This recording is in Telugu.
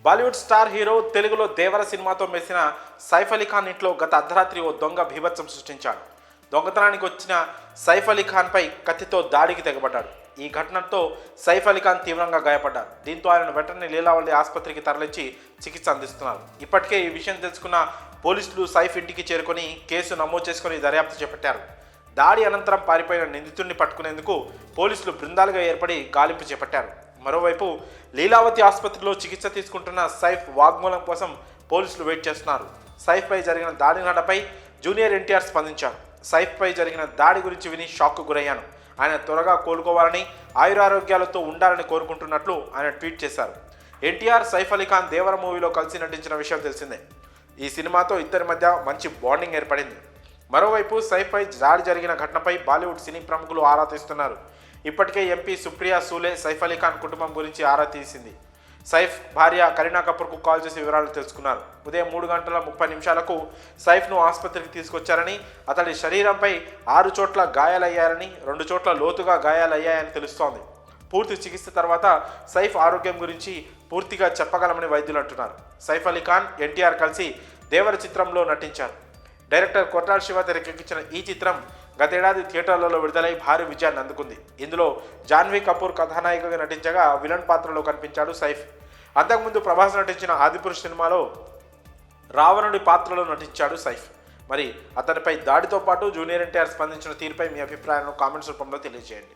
బాలీవుడ్ స్టార్ హీరో తెలుగులో దేవర సినిమాతో మెరిసిన సైఫ్ అలీ ఖాన్ ఇంట్లో గత అర్ధరాత్రి ఓ దొంగ బీభత్సం సృష్టించాడు. దొంగతనానికి వచ్చిన సైఫ్ అలీ ఖాన్పై కత్తితో దాడికి తెగబడ్డాడు. ఈ ఘటనతో సైఫ్ అలీ ఖాన్ తీవ్రంగా గాయపడ్డారు. దీంతో ఆయన వెంటనే లీలావల్లి ఆసుపత్రికి తరలించి చికిత్స అందిస్తున్నారు. ఇప్పటికే ఈ విషయం తెలుసుకున్న పోలీసులు సైఫ్ ఇంటికి చేరుకొని కేసు నమోదు చేసుకుని దర్యాప్తు చేపట్టారు. దాడి అనంతరం పారిపోయిన నిందితుడిని పట్టుకునేందుకు పోలీసులు బృందాలుగా ఏర్పడి గాలింపు చేపట్టారు. మరోవైపు లీలావతి ఆసుపత్రిలో చికిత్స తీసుకుంటున్న సైఫ్ వాగ్మూలం కోసం పోలీసులు వెయిట్ చేస్తున్నారు. సైఫ్పై జరిగిన దాడి నడపై జూనియర్ ఎన్టీఆర్ స్పందించారు. సైఫ్పై జరిగిన దాడి గురించి విని షాక్కు గురయ్యాను. ఆయన త్వరగా కోలుకోవాలని, ఆయురారోగ్యాలతో ఉండాలని కోరుకుంటున్నట్లు ఆయన ట్వీట్ చేశారు. ఎన్టీఆర్, సైఫ్ అలీ ఖాన్ దేవర మూవీలో కలిసి నటించిన విషయం తెలిసిందే. ఈ సినిమాతో ఇద్దరి మధ్య మంచి బాండింగ్ ఏర్పడింది. మరోవైపు సైఫ్పై దాడి జరిగిన ఘటనపై బాలీవుడ్ సినీ ప్రముఖులు ఆరా తీస్తున్నారు. ఇప్పటికే ఎంపీ సుప్రియా సూలే సైఫ్ అలీ ఖాన్ కుటుంబం గురించి ఆరా తీసింది. సైఫ్ భార్య కరీనా కపూర్కు కాల్ చేసి వివరాలు తెలుసుకున్నారు. ఉదయం 3:30 సైఫ్ను ఆసుపత్రికి తీసుకొచ్చారని, అతడి శరీరంపై 6 చోట్ల గాయాలయ్యారని, 2 చోట్ల లోతుగా గాయాలయ్యాయని తెలుస్తోంది. పూర్తి చికిత్స తర్వాత సైఫ్ ఆరోగ్యం గురించి పూర్తిగా చెప్పగలమని వైద్యులు అంటున్నారు. సైఫ్ అలీ ఖాన్, ఎన్టీఆర్ కలిసి దేవర చిత్రంలో నటించారు. డైరెక్టర్ కొట్టాల శివ తెరకెక్కించిన ఈ చిత్రం గతేడాది థియేటర్లలో విడుదలై భారీ విజయాన్ని అందుకుంది. ఇందులో జాన్వీ కపూర్ కథానాయికగా నటించగా విలన్ పాత్రలో కనిపించాడు సైఫ్. అంతకుముందు ప్రభాస్ నటించిన ఆదిపురుష్ సినిమాలో రావణుడి పాత్రలో నటించాడు సైఫ్. మరి అతనిపై దాడితో పాటు జూనియర్ ఎన్టీఆర్ స్పందించిన తీరుపై మీ అభిప్రాయాలను కామెంట్స్ రూపంలో తెలియజేయండి.